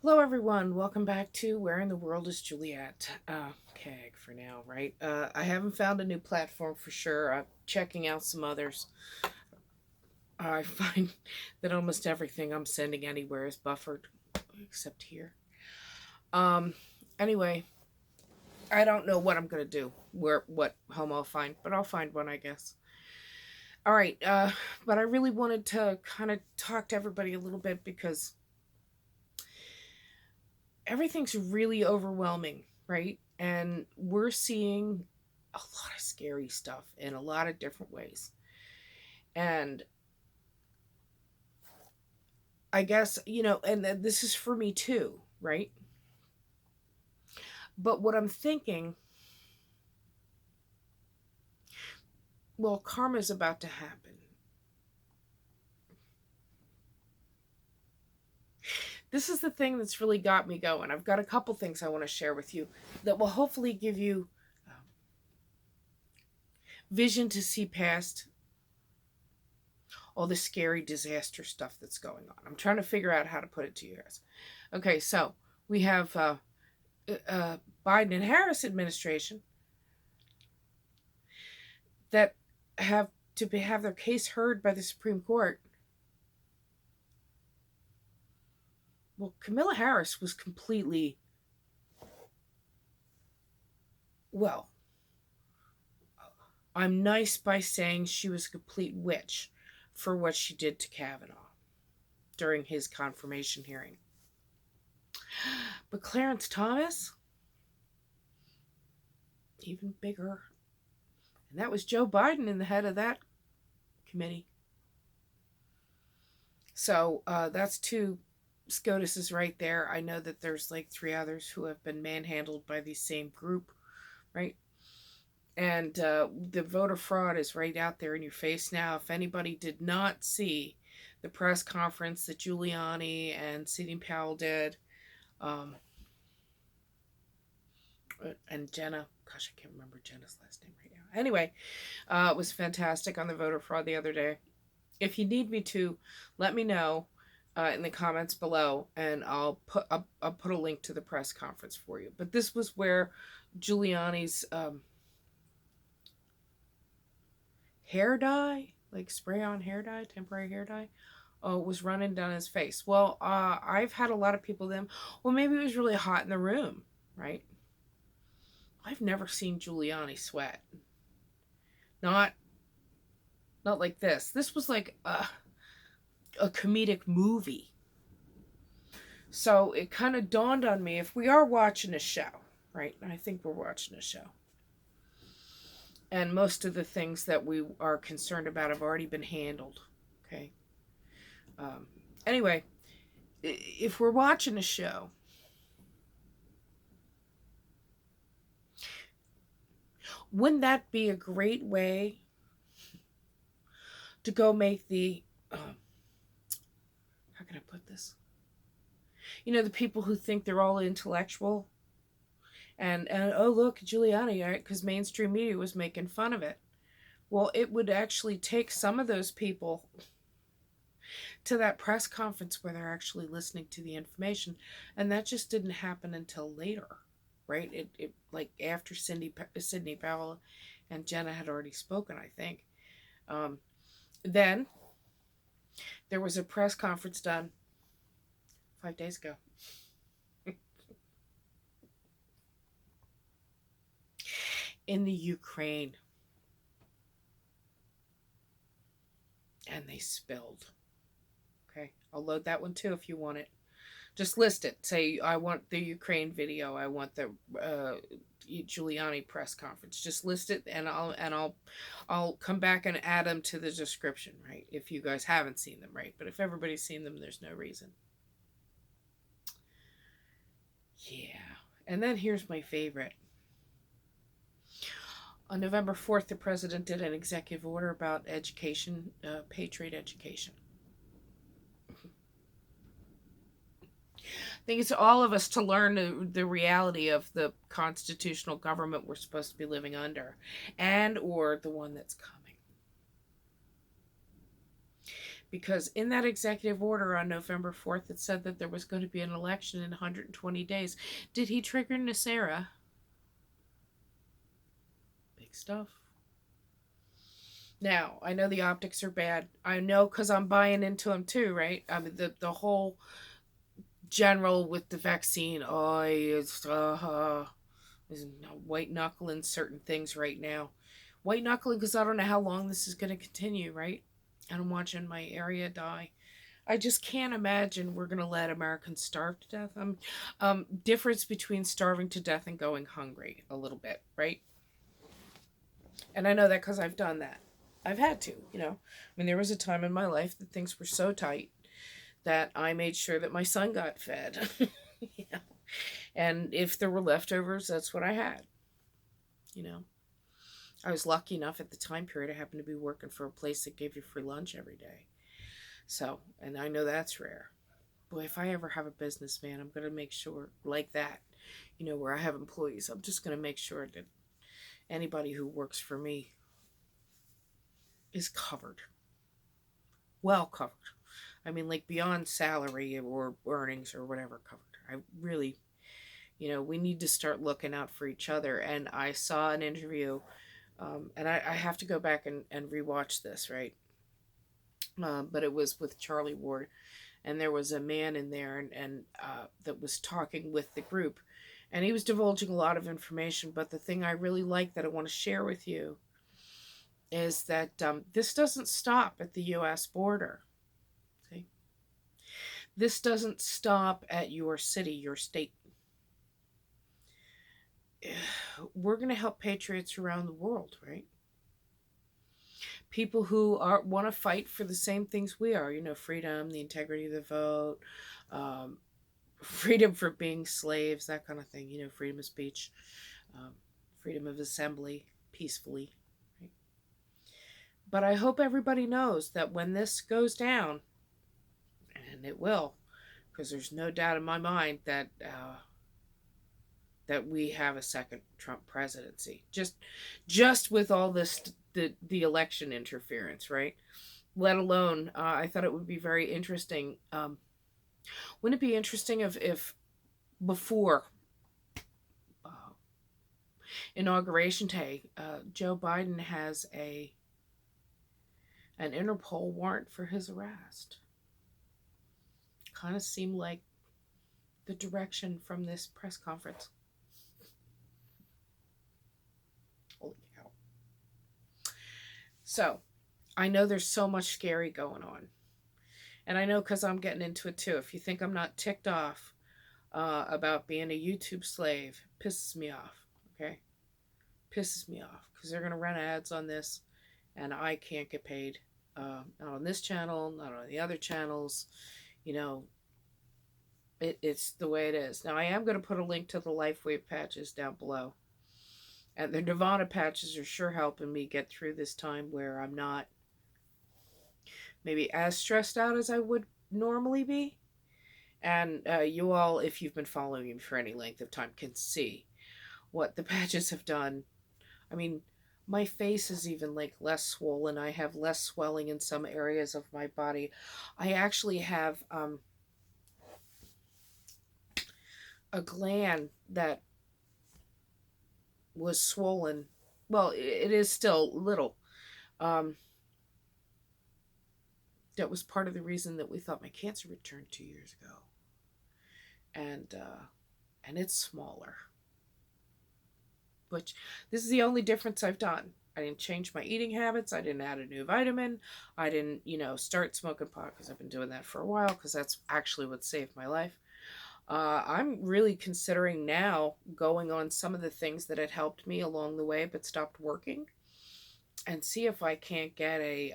Hello, everyone. Welcome back to Where in the World is Juliet? KEG for now, right? I haven't found a new platform for sure. I'm checking out some others. I find that almost everything I'm sending anywhere is buffered, except here. Um, anyway, I don't know what I'm gonna do, what home I'll find, but I'll find one, I guess. All right, but I really wanted to kind of talk to everybody a little bit because everything's really overwhelming, right? And we're seeing a lot of scary stuff in a lot of different ways. And I guess, and this is for me too, right? But what I'm thinking, well, karma's about to happen. This is the thing that's really got me going. I've got a couple things I want to share with you that will hopefully give you vision to see past all the scary disaster stuff that's going on. I'm trying to figure out how to put it to you guys. Okay, so we have Biden and Harris administration that have have their case heard by the Supreme Court. Well, Kamala Harris was completely, well, I'm nice by saying she was a complete witch for what she did to Kavanaugh during his confirmation hearing. But Clarence Thomas, even bigger. And that was Joe Biden in the head of that committee. So that's two SCOTUS's right there. I know that there's like three others who have been manhandled by the same group, right? And the voter fraud is right out there in your face now. If anybody did not see the press conference that Giuliani and Sidney Powell did, and Jenna, gosh, I can't remember Jenna's last name right now. Anyway, it was fantastic on the voter fraud the other day. If you need me to, let me know in the comments below, and I'll put a link to the press conference for you. But this was where Giuliani's hair dye, like spray on hair dye, temporary hair dye, was running down his face. Well, I've had a lot of people then, well, maybe it was really hot in the room, right? I've never seen Giuliani sweat. Not like this. This was like a comedic movie. So it kind of dawned on me, if we are watching a show, right? I think we're watching a show. And most of the things that we are concerned about have already been handled. Okay. Anyway, if we're watching a show, wouldn't that be a great way to go make the, how can I put this? The people who think they're all intellectual and oh, look, Giuliani, right? Because mainstream media was making fun of it. Well, it would actually take some of those people to that press conference where they're actually listening to the information, and that just didn't happen until later, right? It like after Sidney Powell and Jenna had already spoken, I think. Then there was a press conference done 5 days ago. In the Ukraine. And they spilled. Okay, I'll load that one too if you want it. Just list it. Say, I want the Ukraine video. I want the Giuliani press conference. Just list it, and I'll come back and add them to the description, right? If you guys haven't seen them, right? But if everybody's seen them, there's no reason. Yeah. And then here's my favorite. On November 4th, the president did an executive order about education, patriot education. I think it's all of us to learn the reality of the constitutional government we're supposed to be living under, and or the one that's coming. Because in that executive order on November 4th, it said that there was going to be an election in 120 days. Did he trigger NESARA? Big stuff. Now, I know the optics are bad. I know because I'm buying into them too, right? I mean, the whole general with the vaccine, oh, it's white knuckling certain things right now. White knuckling because I don't know how long this is going to continue, right? And I'm watching my area die. I just can't imagine we're going to let Americans starve to death. Difference between starving to death and going hungry a little bit, right? And I know that because I've done that. I've had to, you know. I mean, there was a time in my life that things were so tight that I made sure that my son got fed. You know? And if there were leftovers, that's what I had. You know. I was lucky enough at the time period I happened to be working for a place that gave you free lunch every day. So, and I know that's rare. Boy, if I ever have a business, man, I'm going to make sure, like that, you know, where I have employees, I'm just going to make sure that anybody who works for me is covered. Well covered. I mean, like beyond salary or earnings or whatever covered. I really, you know, we need to start looking out for each other. And I saw an interview, and I have to go back and rewatch this, right? But it was with Charlie Ward, and there was a man in there and that was talking with the group, and he was divulging a lot of information. But the thing I really like that I want to share with you is that this doesn't stop at the U.S. border. See? This doesn't stop at your city, your state. We're going to help patriots around the world, right? People who want to fight for the same things we are, you know, freedom, the integrity of the vote, freedom for being slaves, that kind of thing, you know, freedom of speech, freedom of assembly, peacefully. Right? But I hope everybody knows that when this goes down, and it will, because there's no doubt in my mind that that we have a second Trump presidency, just with all this the election interference, right? Let alone, I thought it would be very interesting. Wouldn't it be interesting if before inauguration day, Joe Biden has an Interpol warrant for his arrest? Kind of seemed like the direction from this press conference. Holy cow. So, I know there's so much scary going on. And I know because I'm getting into it too. If you think I'm not ticked off about being a YouTube slave, pisses me off, okay? Pisses me off. Because they're going to run ads on this, and I can't get paid. Not on this channel, not on the other channels. You know, it's the way it is. Now, I am going to put a link to the Lifewave patches down below. And the Nirvana patches are sure helping me get through this time where I'm not maybe as stressed out as I would normally be. And you all, if you've been following me for any length of time, can see what the patches have done. I mean, my face is even like less swollen. I have less swelling in some areas of my body. I actually have a gland that was swollen. Well, it is still little. That was part of the reason that we thought my cancer returned 2 years ago. And it's smaller. Which, this is the only difference I've done. I didn't change my eating habits. I didn't add a new vitamin. I didn't, start smoking pot because I've been doing that for a while because that's actually what saved my life. I'm really considering now going on some of the things that had helped me along the way but stopped working and see if I can't get a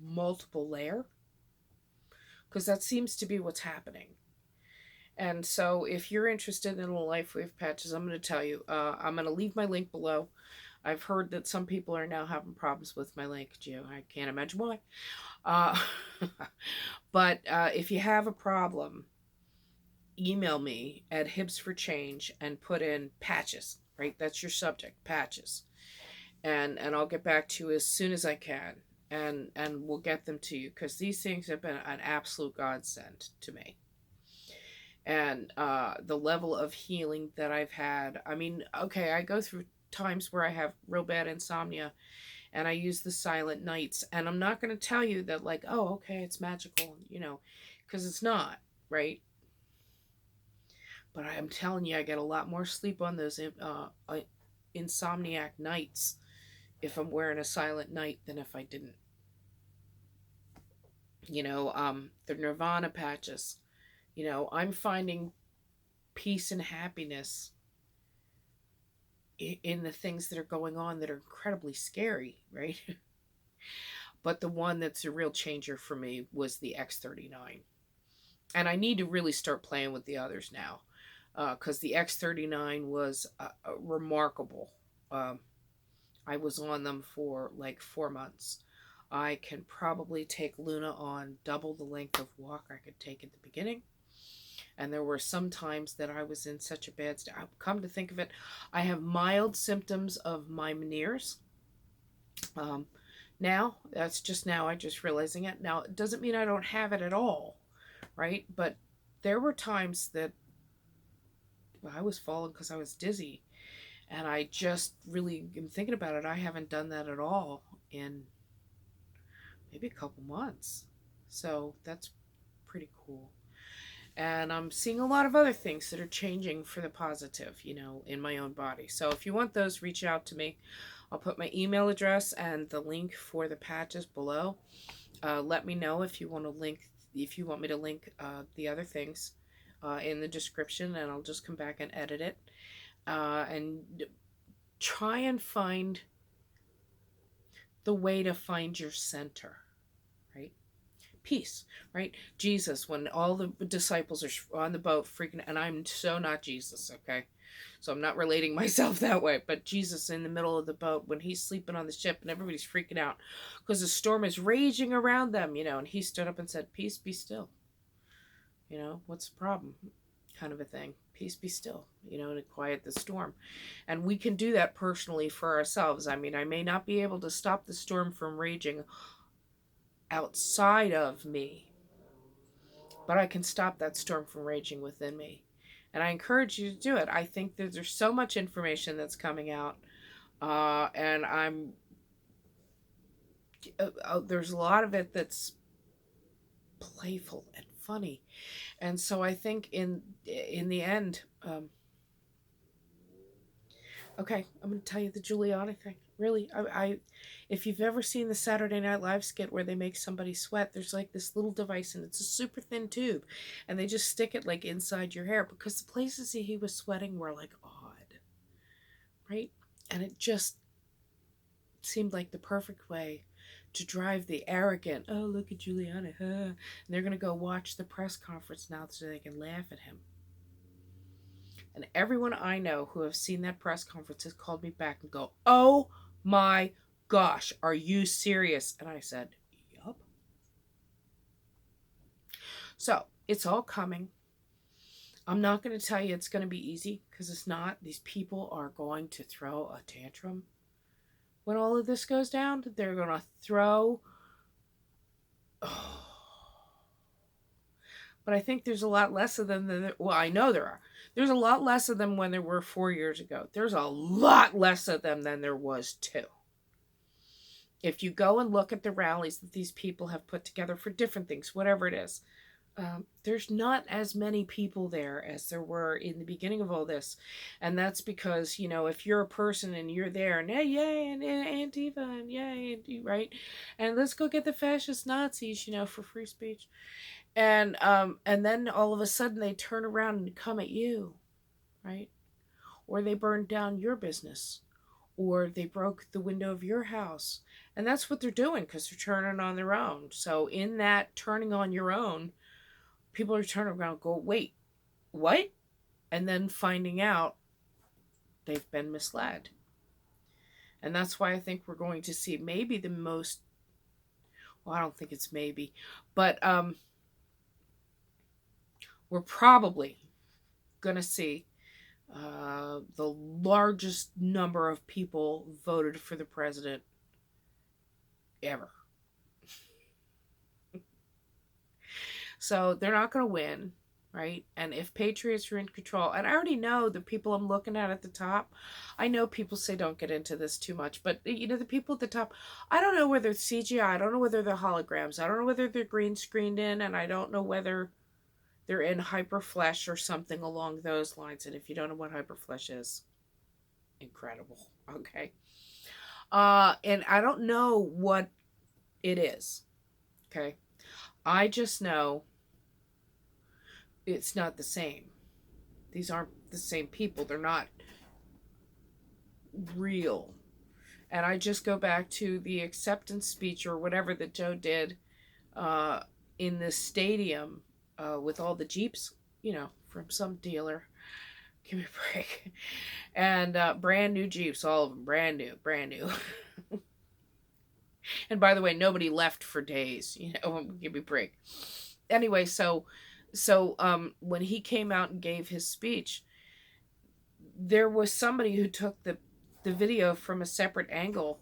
multiple layer, because that seems to be what's happening. And so if you're interested in the Lifewave patches, I'm going to tell you, I'm going to leave my link below. I've heard that some people are now having problems with my link. I can't imagine why. But if you have a problem, email me at hibbsforchange and put in patches, right? That's your subject, patches. and I'll get back to you as soon as I can, and we'll get them to you, because these things have been an absolute godsend to me. And the level of healing that I've had. I mean, okay, I go through times where I have real bad insomnia, and I use the silent nights, and I'm not going to tell you that, like, oh, okay, it's magical, because it's not, right? But I am telling you, I get a lot more sleep on those insomniac nights if I'm wearing a silent night than if I didn't. The Nirvana patches. I'm finding peace and happiness in the things that are going on that are incredibly scary, right? But the one that's a real changer for me was the X39. And I need to really start playing with the others now, because the X39 was remarkable. I was on them for like 4 months. I can probably take Luna on double the length of walk I could take at the beginning. And there were some times that I was in such a bad state. Come to think of it, I have mild symptoms of my Meniere's. Now, that's just now, I just realizing it. Now, it doesn't mean I don't have it at all, right? But there were times that I was falling because I was dizzy. And I just really am thinking about it. I haven't done that at all in maybe a couple months. So that's pretty cool. And I'm seeing a lot of other things that are changing for the positive, in my own body. So if you want those, reach out to me. I'll put my email address and the link for the patches below. Let me know if you want me to link the other things in the description, and I'll just come back and edit it. And try and find the way to find your center, right? Peace, right? Jesus, when all the disciples are on the boat freaking, and I'm so not Jesus, okay? So I'm not relating myself that way, but Jesus in the middle of the boat when he's sleeping on the ship and everybody's freaking out because the storm is raging around them, and he stood up and said, "Peace, be still." What's the problem? Kind of a thing. Peace, be still, to quiet the storm. And we can do that personally for ourselves. I mean, I may not be able to stop the storm from raging outside of me, but I can stop that storm from raging within me. And I encourage you to do it. I think that there's so much information that's coming out, and there's a lot of it that's playful and funny. And so I think in the end, okay, I'm going to tell you the Giuliani thing. Really, if you've ever seen the Saturday Night Live skit where they make somebody sweat, there's like this little device, and it's a super thin tube, and they just stick it like inside your hair, because the places he was sweating were like odd, right? And it just seemed like the perfect way to drive the arrogant, oh, look at Giuliani, huh? And they're going to go watch the press conference now so they can laugh at him. And everyone I know who have seen that press conference has called me back and go, "Oh my gosh, are you serious?" And I said, "Yup." So it's all coming. I'm not going to tell you it's going to be easy, because it's not. These people are going to throw a tantrum when all of this goes down. They're going to throw... But I think there's a lot less of them than... Well, I know there are. There's a lot less of them when there were 4 years ago. There's a lot less of them than there was 2. If you go and look at the rallies that these people have put together for different things, whatever it is, there's not as many people there as there were in the beginning of all this. And that's because, if you're a person and you're there and yay, and Antifa, and yay, right? And let's go get the fascist Nazis, for free speech. And then all of a sudden they turn around and come at you, right? Or they burn down your business, or they broke the window of your house. And that's what they're doing, because they're turning on their own. So in that turning on your own, people are turning around and go, "Wait, what?" And then finding out they've been misled. And that's why I think we're going to see maybe the most... Well, I don't think it's maybe, but we're probably going to see The largest number of people voted for the president ever. So they're not going to win, right? And if patriots are in control, and I already know the people I'm looking at the top, I know people say don't get into this too much, but you know, the people at the top, I don't know whether it's CGI, I don't know whether they're holograms, I don't know whether they're green screened in, and I don't know whether they're in hyperflesh or something along those lines. And if you don't know what hyperflesh is, incredible. Okay. And I don't know what it is. Okay. I just know it's not the same. These aren't the same people. They're not real. And I just go back to the acceptance speech or whatever that Joe did in this stadium with all the Jeeps, you know, from some dealer. Give me a break. And brand new Jeeps, all of them, brand new, brand new. And by the way, nobody left for days, you know, give me a break. Anyway, so when he came out and gave his speech, there was somebody who took the video from a separate angle,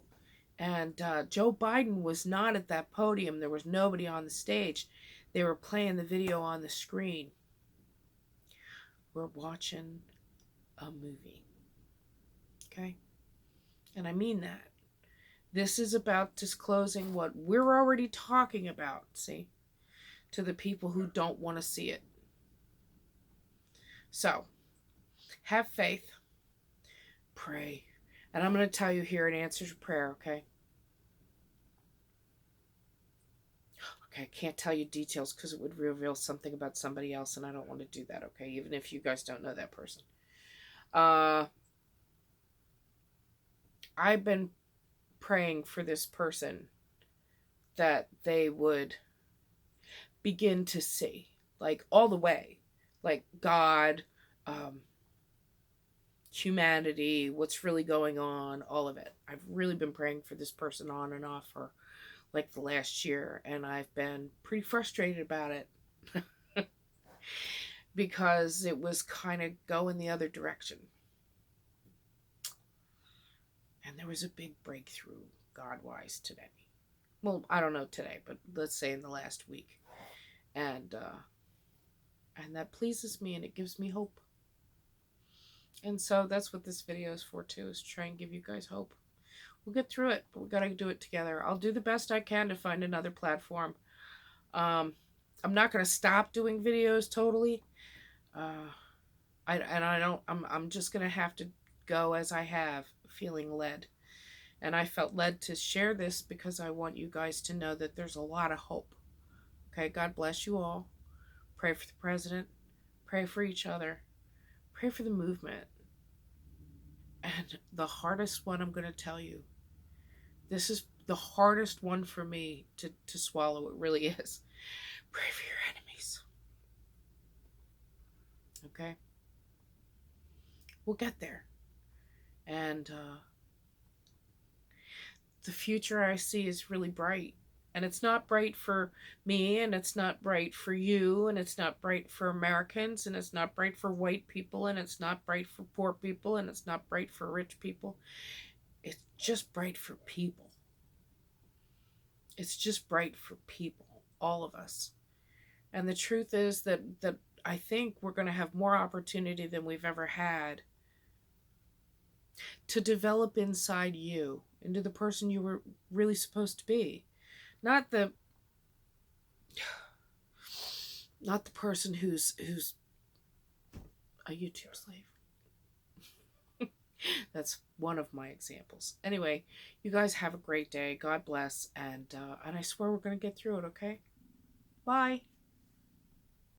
and Joe Biden was not at that podium. There was nobody on the stage. They were playing the video on the screen. We're watching a movie. Okay? And I mean that. This is about disclosing what we're already talking about, see, to the people who don't want to see it. So, have faith, pray, and I'm going to tell you here an answer to prayer, okay? Okay, I can't tell you details because it would reveal something about somebody else, and I don't want to do that, okay? Even if you guys don't know that person. I've been praying for this person that they would begin to see, like all the way, like God, humanity, what's really going on, all of it. I've really been praying for this person on and off for like the last year, and I've been pretty frustrated about it because it was kind of going the other direction. And there was a big breakthrough God-wise today. Well, I don't know today, but let's say in the last week. And that pleases me and it gives me hope. And so that's what this video is for too, is to try and give you guys hope. We'll get through it, but we got to do it together. I'll do the best I can to find another platform. I'm not going to stop doing videos totally. I'm just going to have to go as I have, feeling led. And I felt led to share this because I want you guys to know that there's a lot of hope. Okay, God bless you all. Pray for the president. Pray for each other. Pray for the movement. And the hardest one I'm going to tell you, this is the hardest one for me to swallow. It really is. Pray for your enemies. Okay? We'll get there. And the future I see is really bright. And it's not bright for me, and it's not bright for you, and it's not bright for Americans, and it's not bright for white people, and it's not bright for poor people, and it's not bright for rich people. It's just bright for people. It's just bright for people, all of us. And the truth is that I think we're going to have more opportunity than we've ever had to develop inside you into the person you were really supposed to be. Not the person who's a YouTube slave. That's one of my examples. Anyway, you guys have a great day. God bless, and I swear we're going to get through it, okay? Bye.